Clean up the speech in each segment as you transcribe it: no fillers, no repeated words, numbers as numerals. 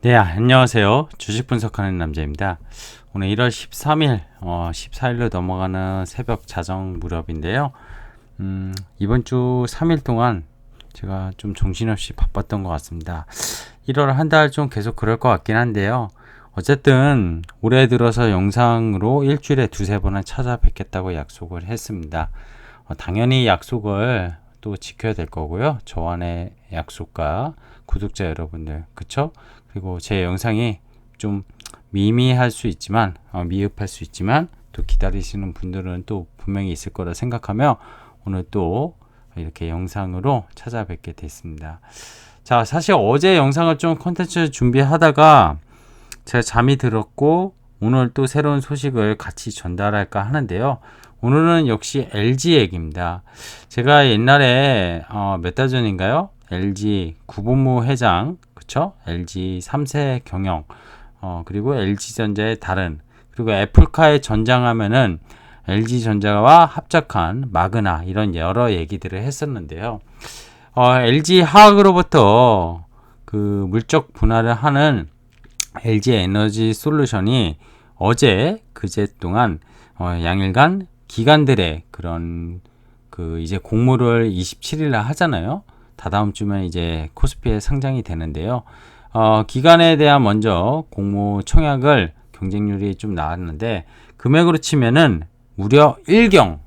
네, 안녕하세요. 주식 분석하는 남자입니다. 오늘 1월 13일, 14일로 넘어가는 새벽 자정 무렵인데요. 이번 주 3일 동안 제가 좀 정신없이 바빴던 것 같습니다. 1월 한 달 좀 계속 그럴 것 같긴 한데요. 어쨌든 올해 들어서 영상으로 일주일에 두세 번은 찾아뵙겠다고 약속을 했습니다. 당연히 약속을 또 지켜야 될 거고요. 저와의 약속과 구독자 여러분들, 그쵸? 그리고 제 영상이 좀 미미할 수 있지만, 미흡할 수 있지만, 또 기다리시는 분들은 또 분명히 있을 거라 생각하며 오늘 또 이렇게 영상으로 찾아뵙게 됐습니다. 자, 사실 어제 영상을 좀 콘텐츠 준비하다가 제가 잠이 들었고 오늘 또 새로운 소식을 같이 전달할까 하는데요. 오늘은 역시 LG 얘기입니다. 제가 옛날에 몇 달 전인가요? LG 구본무 회장, 그쵸? LG 3세 경영, 그리고 LG전자의 다른, 그리고 애플카에 전장하면은 LG전자와 합작한 마그나, 이런 여러 얘기들을 했었는데요. LG 화학으로부터 그 물적 분할을 하는 LG 에너지 솔루션이 어제 그제 동안 양일간 기관들의 그런 그 이제 공모를 27일 날 하잖아요. 다다음 주면 이제 코스피에 상장이 되는데요. 기관에 대한 먼저 공모 청약을 경쟁률이 좀 나왔는데 금액으로 치면은 무려 1경.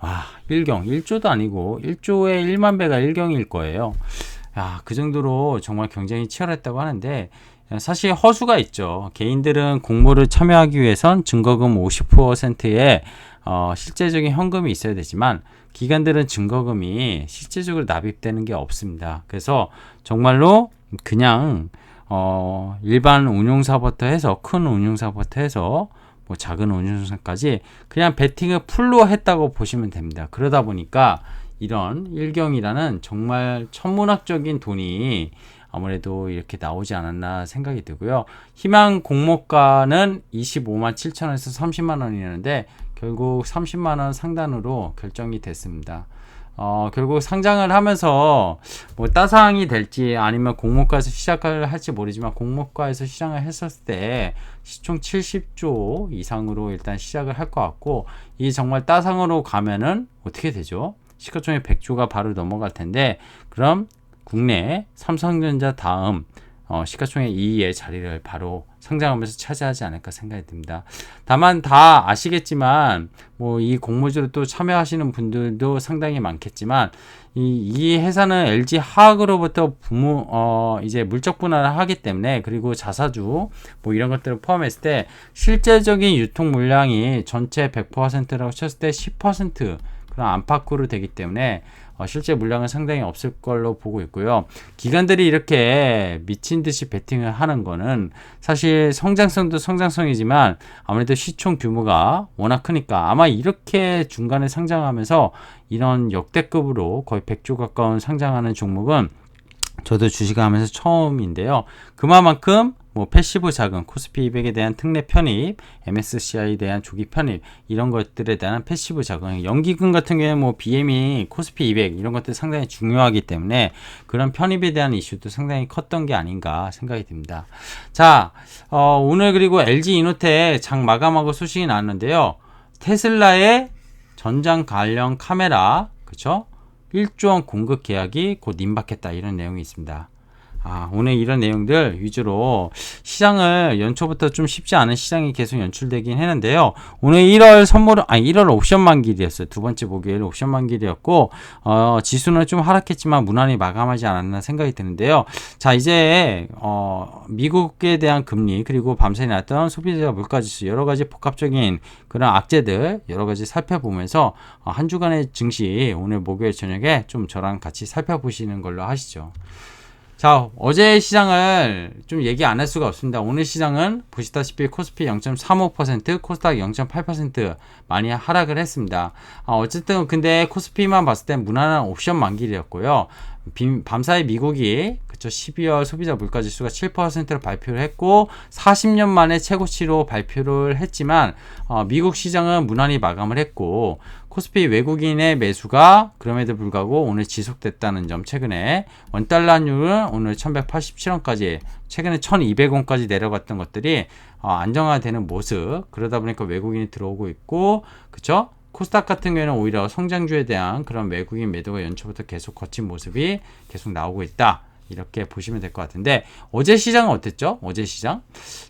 와, 1경. 1조도 아니고 1조에 1만 배가 1경일 거예요. 야, 그 정도로 정말 경쟁이 치열했다고 하는데 사실 허수가 있죠. 개인들은 공모를 참여하기 위해선 증거금 50%의 실제적인 현금이 있어야 되지만 기관들은 증거금이 실제적으로 납입되는 게 없습니다. 그래서 정말로 그냥 일반 운용사부터 해서 큰 운용사부터 해서 뭐 작은 운용사까지 그냥 베팅을 풀로 했다고 보시면 됩니다. 그러다 보니까 이런 일경이라는 정말 천문학적인 돈이 아무래도 이렇게 나오지 않았나 생각이 들고요. 희망 공모가는 25만 7천원에서 30만 원이었는데 결국 30만 원 상단으로 결정이 됐습니다. 결국 상장을 하면서 뭐 따상이 될지 아니면 공모가에서 시작을 할지 모르지만 공모가에서 시장을 했었을 때 시총 70조 이상으로 일단 시작을 할 것 같고 이 정말 따상으로 가면은 어떻게 되죠? 시가총액 100조가 바로 넘어갈 텐데 그럼 국내 삼성전자 다음 시가총액 2위의 자리를 바로 상장하면서 차지하지 않을까 생각이 듭니다. 다만 다 아시겠지만 뭐 이 공모주로 또 참여하시는 분들도 상당히 많겠지만 이 회사는 LG 화학으로부터 이제 물적 분할을 하기 때문에 그리고 자사주 뭐 이런 것들을 포함했을 때 실제적인 유통 물량이 전체 100%라고 쳤을 때 10% 그런 안팎으로 되기 때문에 실제 물량은 상당히 없을 걸로 보고 있고요. 기관들이 이렇게 미친 듯이 베팅을 하는 거는 사실 성장성도 성장성이지만 아무래도 시총 규모가 워낙 크니까 아마 이렇게 중간에 상장하면서 이런 역대급으로 거의 100조 가까운 상장하는 종목은 저도 주식하면서 처음인데요. 그만큼 뭐 패시브 자금, 코스피 200에 대한 특례 편입, MSCI에 대한 조기 편입 이런 것들에 대한 패시브 자금, 연기금 같은 경우에 뭐 BME, 코스피 200 이런 것들 상당히 중요하기 때문에 그런 편입에 대한 이슈도 상당히 컸던 게 아닌가 생각이 듭니다. 자, 오늘 그리고 LG 이노텍 장 마감하고 소식이 나왔는데요. 테슬라의 전장 관련 카메라, 그쵸? 1조 원 공급 계약이 곧 임박했다 이런 내용이 있습니다. 오늘 이런 내용들 위주로 시장을 연초부터 좀 쉽지 않은 시장이 계속 연출되긴 했는데요. 오늘 1월 옵션 만기일이었어요. 두 번째 목요일 옵션 만기일이었고, 지수는 좀 하락했지만 무난히 마감하지 않았나 생각이 드는데요. 자, 이제, 미국에 대한 금리, 그리고 밤새 났던 소비자 물가지수, 여러 가지 복합적인 그런 악재들, 여러 가지 살펴보면서, 한 주간의 증시, 오늘 목요일 저녁에 좀 저랑 같이 살펴보시는 걸로 하시죠. 자, 어제 시장을 좀 얘기 안 할 수가 없습니다. 오늘 시장은 보시다시피 코스피 0.35%, 코스닥 0.8% 많이 하락을 했습니다. 어쨌든 근데 코스피만 봤을 때 무난한 옵션 만기일이었고요. 밤사이 미국이 그쵸 12월 소비자 물가지수가 7%로 발표를 했고 40년 만에 최고치로 발표를 했지만 미국 시장은 무난히 마감을 했고 코스피 외국인의 매수가 그럼에도 불구하고 오늘 지속됐다는 점, 최근에 원달러율은 오늘 1187원까지, 최근에 1200원까지 내려갔던 것들이 안정화되는 모습, 그러다 보니까 외국인이 들어오고 있고, 그쵸? 코스닥 같은 경우에는 오히려 성장주에 대한 그런 외국인 매도가 연초부터 계속 거친 모습이 계속 나오고 있다, 이렇게 보시면 될 것 같은데, 어제 시장은 어땠죠? 어제 시장?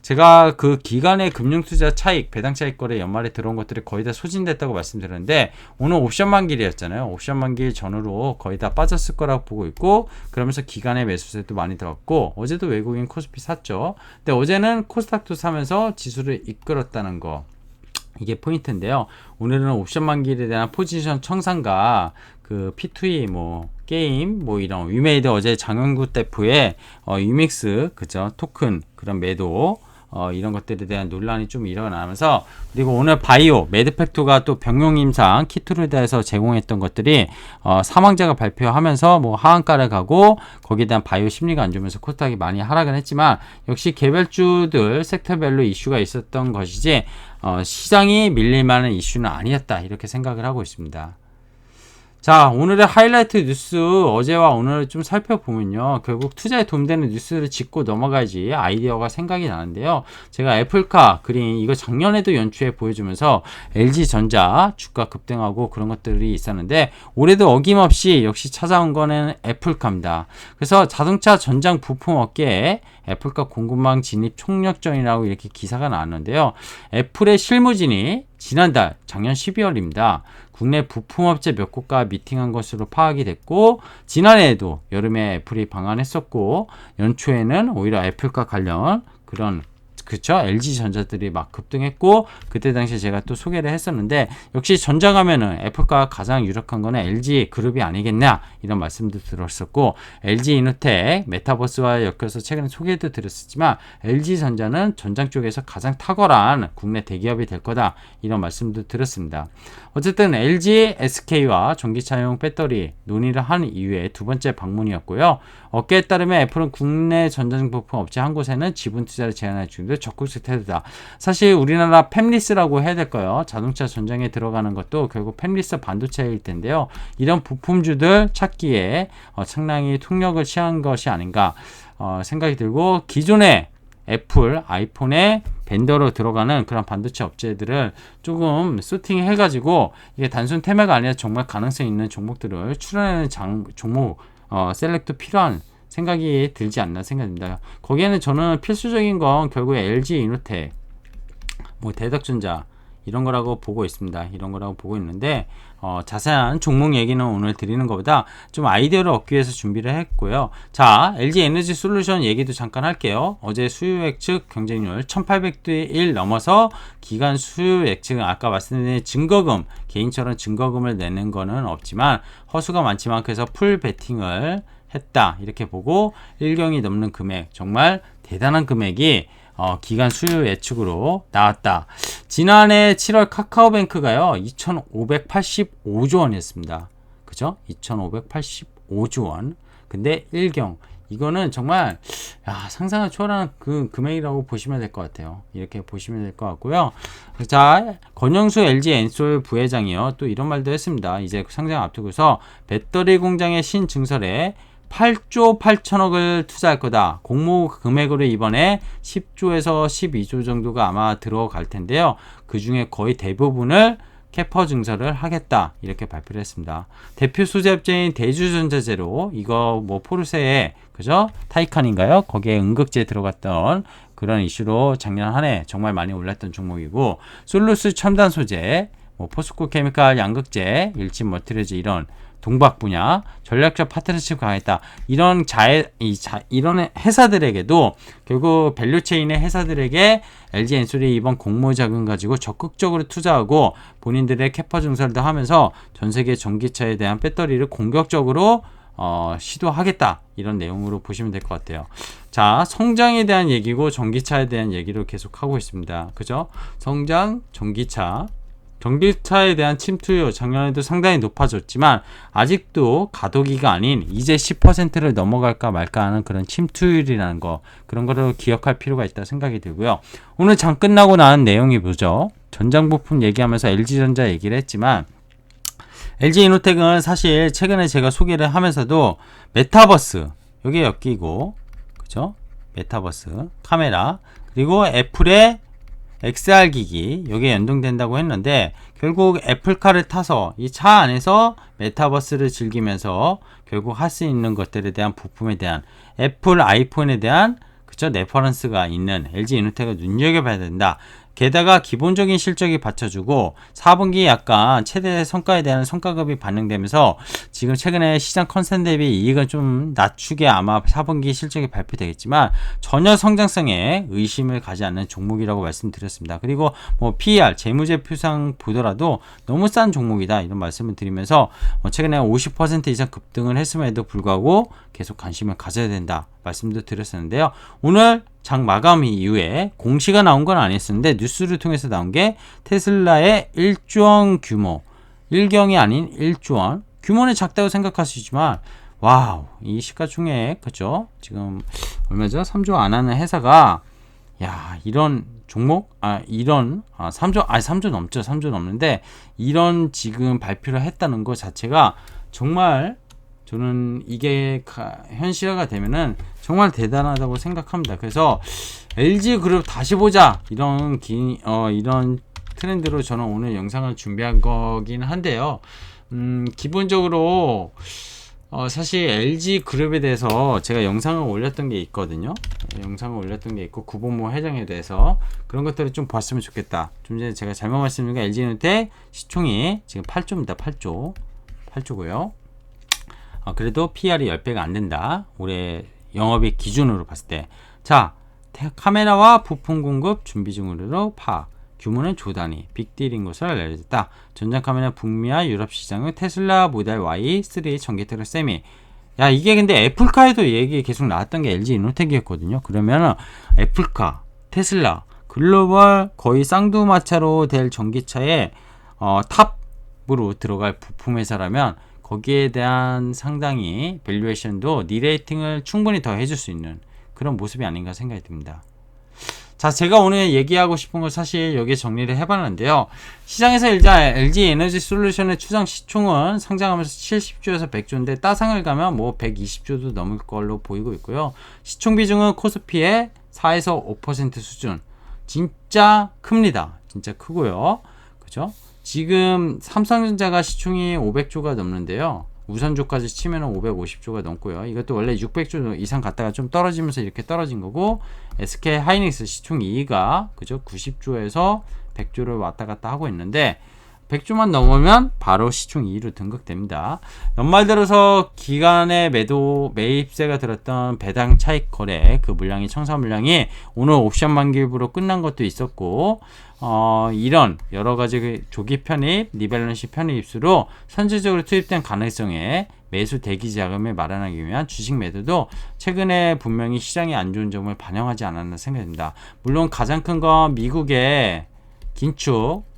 제가 그 기간의 금융투자 차익, 배당 차익 거래 연말에 들어온 것들이 거의 다 소진됐다고 말씀드렸는데, 오늘 옵션 만기일이었잖아요. 옵션 만기일 전후로 거의 다 빠졌을 거라고 보고 있고, 그러면서 기간의 매수세도 많이 들어갔고, 어제도 외국인 코스피 샀죠. 근데 어제는 코스닥도 사면서 지수를 이끌었다는 거, 이게 포인트인데요. 오늘은 옵션 만기일에 대한 포지션 청산과 그 P2E 게임 이런 위메이드, 어제 장영구 대표의 유믹스 그죠 토큰 그런 매도 이런 것들에 대한 논란이 좀 일어나면서, 그리고 오늘 바이오 매드팩토가 또 병용 임상 키트를 대해서 제공했던 것들이 사망자가 발표하면서 하한가를 가고, 거기에 대한 바이오 심리가 안 좋으면서 코스닥이 많이 하락은 했지만, 역시 개별주들 섹터별로 이슈가 있었던 것이지 시장이 밀릴 만한 이슈는 아니었다, 이렇게 생각을 하고 있습니다. 자, 오늘의 하이라이트 뉴스, 어제와 오늘 좀 살펴보면요, 결국 투자에 도움되는 뉴스를 짚고 넘어가야지 아이디어가 생각이 나는데요. 제가 애플카 그린 이거 작년에도 연초에 보여주면서 LG전자 주가 급등하고 그런 것들이 있었는데, 올해도 어김없이 역시 찾아온 거는 애플카입니다. 그래서 자동차 전장 부품 업계에 애플카 공급망 진입 총력전이라고 이렇게 기사가 나왔는데요. 애플의 실무진이 지난달, 작년 12월입니다. 국내 부품업체 몇 곳과 미팅한 것으로 파악이 됐고, 지난해에도 여름에 애플이 방한했었고, 연초에는 오히려 애플과 관련 그런 LG전자들이 막 급등했고, 그때 당시에 제가 또 소개를 했었는데, 역시 전자 가면은 애플과 가장 유력한 거는 LG그룹이 아니겠냐, 이런 말씀도 들었었고, LG이노텍 메타버스와 엮여서 최근에 소개도 드렸었지만, LG전자는 전장 쪽에서 가장 탁월한 국내 대기업이 될 거다, 이런 말씀도 드렸습니다. 어쨌든 LG, SK와 전기차용 배터리 논의를 한 이후에 두 번째 방문이었고요. 업계에 따르면 애플은 국내 전자부품 업체 한 곳에는 지분 투자를 제한할 중인데 적극적 태도다. 사실 우리나라 팹리스라고 해야 될까요? 자동차 전장에 들어가는 것도 결국 팹리스 반도체일 텐데요. 이런 부품주들 찾기에 상당히 통력을 취한 것이 아닌가 생각이 들고, 기존의 애플, 아이폰에 벤더로 들어가는 그런 반도체 업체들을 조금 소팅해가지고, 이게 단순 테마가 아니라 정말 가능성 있는 종목들을 출연하는 종목 셀렉트 필요한 생각이 들지 않나 생각합니다. 거기에는 저는 필수적인 건 결국 LG 이노텍, 대덕전자 이런 거라고 보고 있습니다. 이런 거라고 보고 있는데, 자세한 종목 얘기는 오늘 드리는 것보다 좀 아이디어를 얻기 위해서 준비를 했고요. 자, LG 에너지 솔루션 얘기도 잠깐 할게요. 어제 수요 예측 경쟁률 1800대 1 넘어서 기간 수요 예측은 아까 말씀드린 증거금, 개인처럼 증거금을 내는 거는 없지만 허수가 많지만 그래서 풀 베팅을 했다, 이렇게 보고 1경이 넘는 금액, 정말 대단한 금액이 기간 수요 예측으로 나왔다. 지난해 7월 카카오뱅크가요 2585조 원이었습니다. 그죠? 2585조 원. 근데 1경, 이거는 정말 상상을 초월하는 그 금액이라고 보시면 될 것 같아요. 이렇게 보시면 될 것 같고요. 자, 권영수 LG 엔솔 부회장이요 또 이런 말도 했습니다. 이제 상장 앞두고서 배터리 공장의 신증설에 8조 8천억을 투자할 거다. 공모 금액으로 이번에 10조에서 12조 정도가 아마 들어갈 텐데요. 그 중에 거의 대부분을 캐퍼 증설을 하겠다, 이렇게 발표를 했습니다. 대표 소재업체인 대주전자재로, 이거 포르쉐의 그죠? 타이칸인가요? 거기에 응급제 들어갔던 그런 이슈로 작년 한 해 정말 많이 올랐던 종목이고, 솔루스 첨단 소재, 포스코 케미칼 양극재, 일진 머티리얼즈 이런 동박 분야 전략적 파트너십 강화했다. 이런 이런 회사들에게도 결국 밸류체인의 회사들에게 LG 엔솔이 이번 공모 자금 가지고 적극적으로 투자하고 본인들의 캐파 증설도 하면서 전 세계 전기차에 대한 배터리를 공격적으로 시도하겠다, 이런 내용으로 보시면 될 것 같아요. 자, 성장에 대한 얘기고 전기차에 대한 얘기를 계속 하고 있습니다. 그죠? 성장, 전기차. 전기차에 대한 침투율 작년에도 상당히 높아졌지만 아직도 가도기가 아닌 이제 10%를 넘어갈까 말까 하는 그런 침투율이라는 거, 그런 거를 기억할 필요가 있다 생각이 들고요. 오늘 장 끝나고 나온 내용이 뭐죠? 전장부품 얘기하면서 LG전자 얘기를 했지만 LG이노텍은 사실 최근에 제가 소개를 하면서도 메타버스 여기에 엮이고, 그죠? 메타버스 카메라, 그리고 애플의 XR 기기 여기에 연동된다고 했는데, 결국 애플카를 타서 이 차 안에서 메타버스를 즐기면서 결국 할 수 있는 것들에 대한 부품에 대한 애플 아이폰에 대한, 그쵸, 레퍼런스가 있는 LG이노텍을 눈여겨봐야 된다. 게다가 기본적인 실적이 받쳐주고 4분기 약간 최대 성과에 대한 성과급이 반영되면서 지금 최근에 시장 컨센 대비 이익은 좀 낮추게 아마 4분기 실적이 발표되겠지만 전혀 성장성에 의심을 가지 않는 종목이라고 말씀드렸습니다. 그리고 뭐 PER 재무제표상 보더라도 너무 싼 종목이다 이런 말씀을 드리면서 최근에 50% 이상 급등을 했음에도 불구하고 계속 관심을 가져야 된다 말씀도 드렸었는데요. 오늘 장 마감 이후에 공시가 나온 건 아니었는데 뉴스를 통해서 나온 게 테슬라의 1조 원 규모, 1경이 아닌 1조 원, 규모는 작다고 생각하시지만 와우, 이 시가총액, 그죠? 지금 얼마죠? 3조 안 하는 회사가 야, 이런 종목, 3조 넘죠. 3조 넘는데 이런 지금 발표를 했다는 것 자체가 정말 저는 이게 현실화가 되면은 정말 대단하다고 생각합니다. 그래서 LG그룹 다시 보자 이런 이런 트렌드로 저는 오늘 영상을 준비한 거긴 한데요. 기본적으로 사실 LG그룹에 대해서 제가 영상을 올렸던 게 있거든요. 영상을 올렸던 게 있고 구본모 회장에 대해서 그런 것들을 좀 봤으면 좋겠다. 좀 전에 제가 잘못 말씀드린 게 LG이노텍 시총이 지금 8조입니다. 8조고요. 그래도 PR이 10배가 안 된다. 올해 영업이익 기준으로 봤을 때. 자, 카메라와 부품 공급 준비 중으로 파악. 규모는 조 단위, 빅딜인 것을 알려졌다. 전장카메라 북미와 유럽 시장의 테슬라 모델 Y, 3 전기트럭 세미. 야, 이게 근데 애플카에도 얘기 계속 나왔던 게 LG이노텍이었거든요. 그러면 애플카, 테슬라, 글로벌 거의 쌍두마차로 될 전기차의 탑으로 들어갈 부품 회사라면 거기에 대한 상당히 밸류에이션도 리레이팅을 충분히 더 해줄 수 있는 그런 모습이 아닌가 생각이 듭니다. 자, 제가 오늘 얘기하고 싶은 건 사실 여기에 정리를 해봤는데요. 시장에서 일단 LG 에너지 솔루션의 추정 시총은 상장하면서 70조에서 100조인데 따상을 가면 뭐 120조도 넘을 걸로 보이고 있고요. 시총 비중은 코스피의 4에서 5% 수준. 진짜 큽니다. 진짜 크고요. 그죠? 지금 삼성전자가 시총이 500조가 넘는데요. 우선조까지 치면 550조가 넘고요. 이것도 원래 600조 이상 갔다가 좀 떨어지면서 이렇게 떨어진 거고, SK 하이닉스 시총 2위가 그죠? 90조에서 100조를 왔다 갔다 하고 있는데 100조만 넘으면 바로 시총 2위로 등극됩니다. 연말 들어서 기간의 매입세가 들었던 배당 차익 거래 그 물량이 청산 물량이 오늘 옵션 만기일부로 끝난 것도 있었고, 이런 여러 가지 조기 편입, 리밸런시 편입 입수로 선제적으로 투입된 가능성에 매수 대기 자금을 마련하기 위한 주식 매도도 최근에 분명히 시장이 안 좋은 점을 반영하지 않았나 생각됩니다. 물론 가장 큰 건 미국의 긴축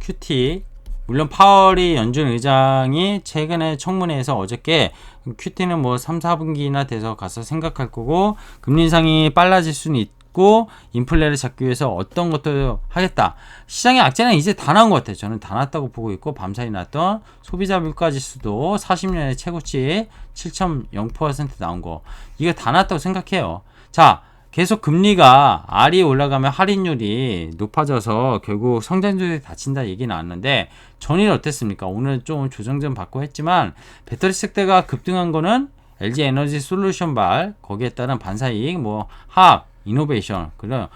QT, 물론 파월이 연준 의장이 최근에 청문회에서 어저께 QT는 뭐 3, 4분기나 돼서 가서 생각할 거고 금리 인상이 빨라질 수는 있고 인플레를 잡기 위해서 어떤 것도 하겠다. 시장의 악재는 이제 다 나온 것 같아요. 저는 다 났다고 보고 있고, 밤사이 났던 소비자 물가 지수도 40년의 최고치 7.0% 나온 거, 이거 다 났다고 생각해요. 자, 계속 금리가 R이 올라가면 할인율이 높아져서 결국 성장률이 닫힌다 얘기 나왔는데 전일 어땠습니까? 오늘 좀 조정 좀 받고 했지만 배터리 색대가 급등한 거는 LG 에너지 솔루션 발, 거기에 따른 반사이익, 뭐 화학, 이노베이션, 그런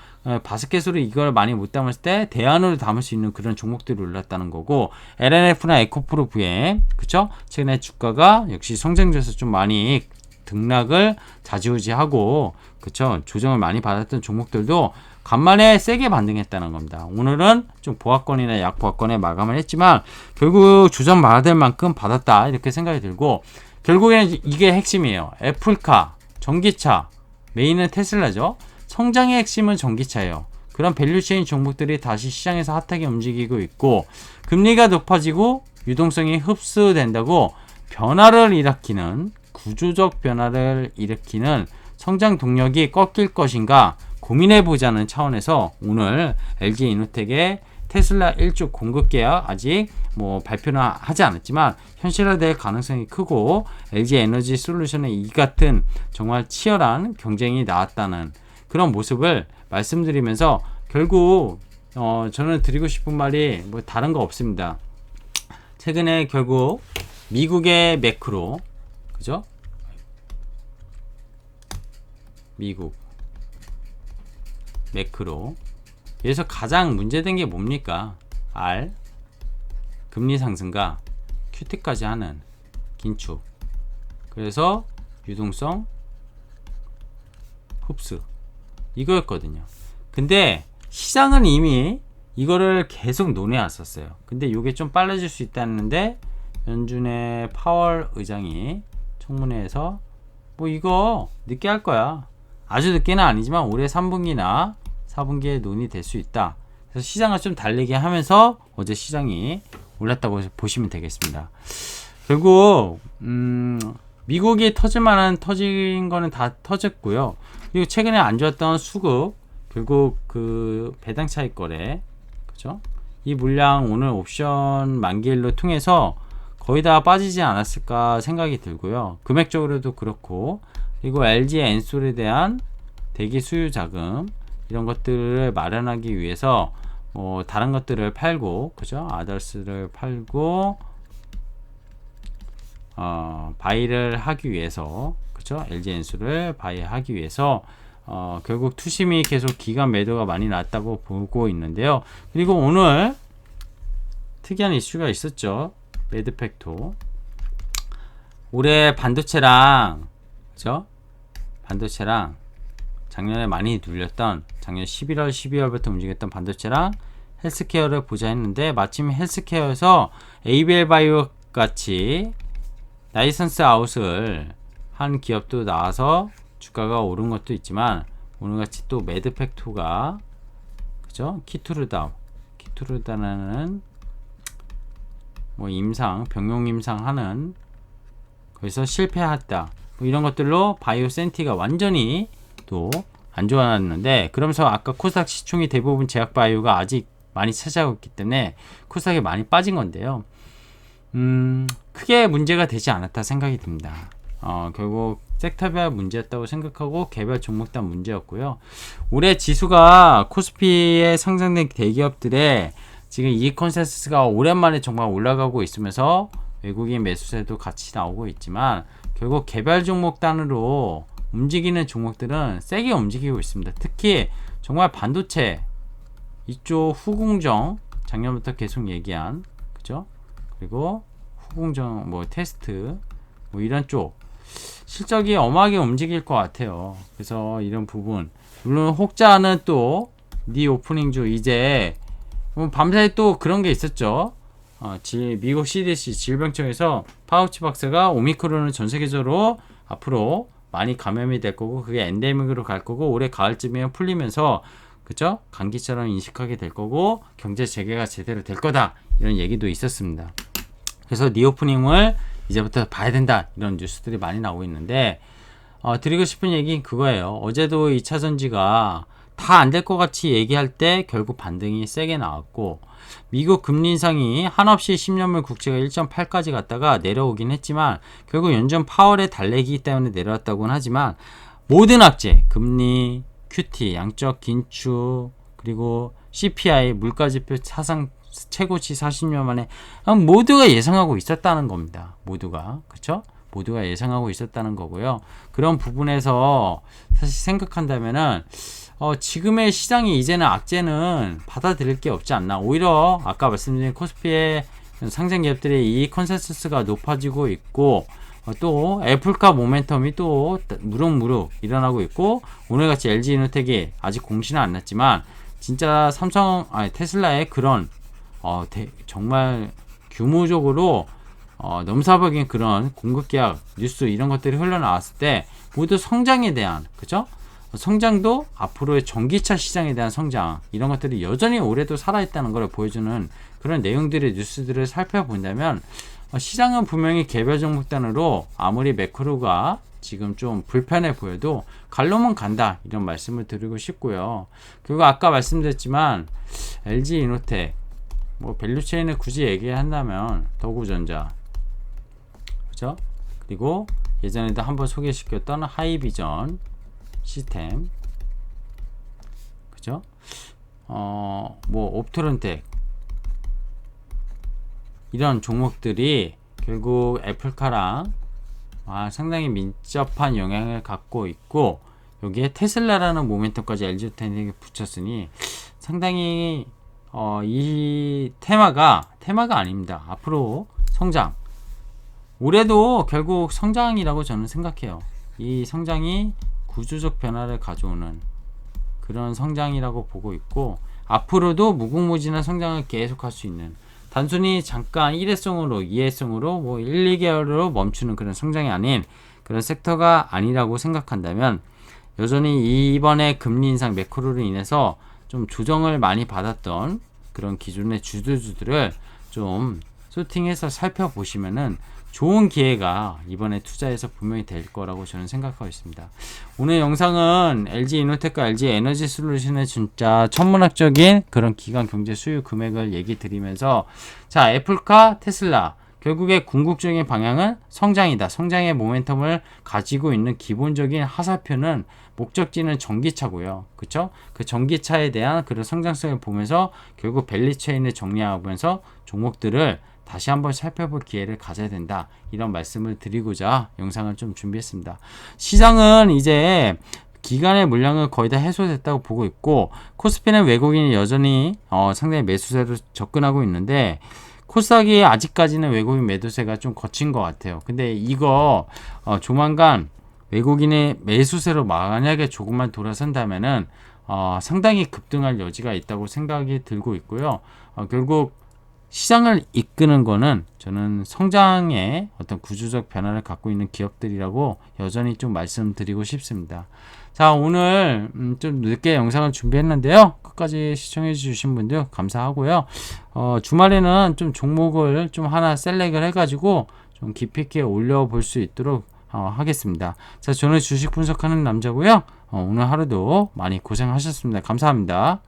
바스켓으로 이걸 많이 못 담았을 때 대안으로 담을 수 있는 그런 종목들이 올랐다는 거고, LNF나 에코프로 VM, 그쵸? 최근에 주가가 역시 성장주에서 좀 많이 등락을 좌지우지하고, 그쵸, 조정을 많이 받았던 종목들도 간만에 세게 반등했다는 겁니다. 오늘은 좀 보합권이나 약보합권에 마감을 했지만 결국 조정 받을 만큼 받았다 이렇게 생각이 들고, 결국에는 이게 핵심이에요. 애플카, 전기차, 메인은 테슬라죠. 성장의 핵심은 전기차예요. 그런 밸류체인 종목들이 다시 시장에서 핫하게 움직이고 있고, 금리가 높아지고 유동성이 흡수된다고 변화를 일으키는, 구조적 변화를 일으키는 성장 동력이 꺾일 것인가 고민해보자는 차원에서 오늘 LG 이노텍의 테슬라 1주 공급 계약 아직 뭐 발표는 하지 않았지만 현실화될 가능성이 크고, LG 에너지 솔루션의 이 같은 정말 치열한 경쟁이 나왔다는 그런 모습을 말씀드리면서, 결국 저는 드리고 싶은 말이 뭐 다른 거 없습니다. 최근에 결국 미국의 매크로, 그죠? 미국 매크로, 여기서 가장 문제된 게 뭡니까? R, 금리 상승과 QT까지 하는 긴축, 그래서 유동성 흡수, 이거였거든요. 근데 시장은 이미 이거를 계속 논해왔었어요. 근데 이게 좀 빨라질 수 있다는데, 연준의 파월 의장이 청문회에서 뭐 이거 늦게 할 거야, 아주 늦게는 아니지만 올해 3분기나 4분기에 논의될 수 있다. 그래서 시장을 좀 달리게 하면서 어제 시장이 올랐다고 보시면 되겠습니다. 결국 미국이 터진 거는 다 터졌고요. 그리고 최근에 안 좋았던 수급, 결국 그 배당 차익 거래, 그죠? 이 물량 오늘 옵션 만기일로 통해서 거의 다 빠지지 않았을까 생각이 들고요. 금액적으로도 그렇고, 그리고 LG 엔솔에 대한 대기 수요 자금, 이런 것들을 마련하기 위해서 다른 것들을 팔고, 그죠? 아더스를 팔고 바이를 하기 위해서, 그죠? LG 엔솔을 바이하기 위해서 결국 투심이 계속 기간 매도가 많이 났다고 보고 있는데요. 그리고 오늘 특이한 이슈가 있었죠. 매드팩토. 올해 반도체랑, 그죠? 반도체랑 작년에 많이 눌렸던, 작년 11월, 12월부터 움직였던 반도체랑 헬스케어를 보자 했는데, 마침 헬스케어에서 ABL 바이오 같이 라이선스 아웃을 한 기업도 나와서 주가가 오른 것도 있지만, 오늘같이 또 매드팩토가, 그죠? 키투르다는 뭐 병용 임상하는, 거기서 실패했다, 뭐 이런 것들로 바이오 센티가 완전히 또 안 좋았는데, 그러면서 아까 코스닥 시총이 대부분 제약바이오가 아직 많이 차지하고 있기 때문에 코스닥이 많이 빠진 건데요. 크게 문제가 되지 않았다 생각이 듭니다. 결국 섹터별 문제였다고 생각하고, 개별 종목단 문제였고요. 올해 지수가 코스피에 상장된 대기업들의 지금 이익 컨센서스가 오랜만에 정말 올라가고 있으면서 외국인 매수세도 같이 나오고 있지만, 결국 개별 종목단으로 움직이는 종목들은 세게 움직이고 있습니다. 특히 정말 반도체 이쪽 후공정, 작년부터 계속 얘기한, 그죠? 그리고 후공정 뭐 테스트 뭐 이런 쪽 실적이 엄하게 움직일 것 같아요. 그래서 이런 부분, 물론 혹자는 또 니 오프닝주 이제 밤사이 또 그런 게 있었죠. 미국 CDC 질병청에서 파우치 박사가 오미크론은 전 세계적으로 앞으로 많이 감염이 될 거고, 그게 엔데믹으로 갈 거고, 올해 가을쯤에 풀리면서, 그죠? 감기처럼 인식하게 될 거고, 경제 재개가 제대로 될 거다, 이런 얘기도 있었습니다. 그래서 니오프닝을 이제부터 봐야 된다, 이런 뉴스들이 많이 나오고 있는데, 드리고 싶은 얘기는 그거예요. 어제도 2차전지가 다 안 될 것 같이 얘기할 때 결국 반등이 세게 나왔고, 미국 금리 인상이 한없이 10년물 국채가 1.8까지 갔다가 내려오긴 했지만, 결국 연준 파월의 달래기 때문에 내려왔다고는 하지만, 모든 악재, 금리, QT, 양적 긴축, 그리고 CPI, 물가지표 사상 최고치 40년 만에 모두가 예상하고 있었다는 겁니다. 모두가, 그쵸? 모두가 예상하고 있었다는 거고요. 그런 부분에서 사실 생각한다면은 지금의 시장이 이제는 악재는 받아들일 게 없지 않나. 오히려 아까 말씀드린 코스피의 상장 기업들의 이 컨센서스가 높아지고 있고, 또 애플카 모멘텀이 또 무럭무럭 일어나고 있고, 오늘같이 LG 이노텍이 아직 공시는 안 났지만 진짜 테슬라의 그런 정말 규모적으로 넘사벽인 그런 공급 계약 뉴스, 이런 것들이 흘러나왔을 때 모두 성장에 대한, 그죠? 성장도 앞으로의 전기차 시장에 대한 성장 이런 것들이 여전히 올해도 살아있다는 걸 보여주는 그런 내용들의 뉴스들을 살펴본다면 시장은 분명히 개별 종목단으로 아무리 매크로가 지금 좀 불편해 보여도 갈 놈은 간다 이런 말씀을 드리고 싶고요. 그리고 아까 말씀드렸지만 LG 이노텍 뭐 밸류체인을 굳이 얘기한다면 더구전자 그죠? 그리고 예전에도 한번 소개시켰던 하이비전 시스템 그죠? 뭐 옵트론텍 이런 종목들이 결국 애플카랑 상당히 민첩한 영향을 갖고 있고 여기에 테슬라라는 모멘텀까지 LG화학에 붙였으니 상당히 이 테마가 아닙니다. 앞으로 성장 올해도 결국 성장이라고 저는 생각해요. 이 성장이 구조적 변화를 가져오는 그런 성장이라고 보고 있고 앞으로도 무궁무진한 성장을 계속할 수 있는 단순히 잠깐 일회성으로 2회성으로 뭐 1, 2개월로 멈추는 그런 성장이 아닌 그런 섹터가 아니라고 생각한다면 여전히 이번에 금리 인상 매크로로 인해서 좀 조정을 많이 받았던 그런 기존의 주들을 좀 소팅해서 살펴보시면은 좋은 기회가 이번에 투자해서 분명히 될 거라고 저는 생각하고 있습니다. 오늘 영상은 LG 이노텍과 LG 에너지 솔루션의 진짜 천문학적인 그런 기관 경제 수요 금액을 얘기 드리면서 자 애플카 테슬라 결국에 궁극적인 방향은 성장이다. 성장의 모멘텀을 가지고 있는 기본적인 하사표는 목적지는 전기차고요. 그쵸? 그 전기차에 대한 그런 성장성을 보면서 결국 밸리체인을 정리하면서 종목들을 다시 한번 살펴볼 기회를 가져야 된다. 이런 말씀을 드리고자 영상을 좀 준비했습니다. 시장은 이제 기간의 물량은 거의 다 해소됐다고 보고 있고 코스피는 외국인이 여전히 상당히 매수세로 접근하고 있는데 코스닥이 아직까지는 외국인 매도세가 좀 거친 것 같아요. 근데 이거 조만간 외국인의 매수세로 만약에 조금만 돌아선다면은 상당히 급등할 여지가 있다고 생각이 들고 있고요. 결국 시장을 이끄는 거는 저는 성장의 어떤 구조적 변화를 갖고 있는 기업들이라고 여전히 좀 말씀드리고 싶습니다. 자, 오늘 좀 늦게 영상을 준비했는데요. 끝까지 시청해 주신 분들 감사하고요. 주말에는 좀 종목을 좀 하나 셀렉을 해가지고 좀 깊이 있게 올려볼 수 있도록 하겠습니다. 자, 저는 주식 분석하는 남자고요. 오늘 하루도 많이 고생하셨습니다. 감사합니다.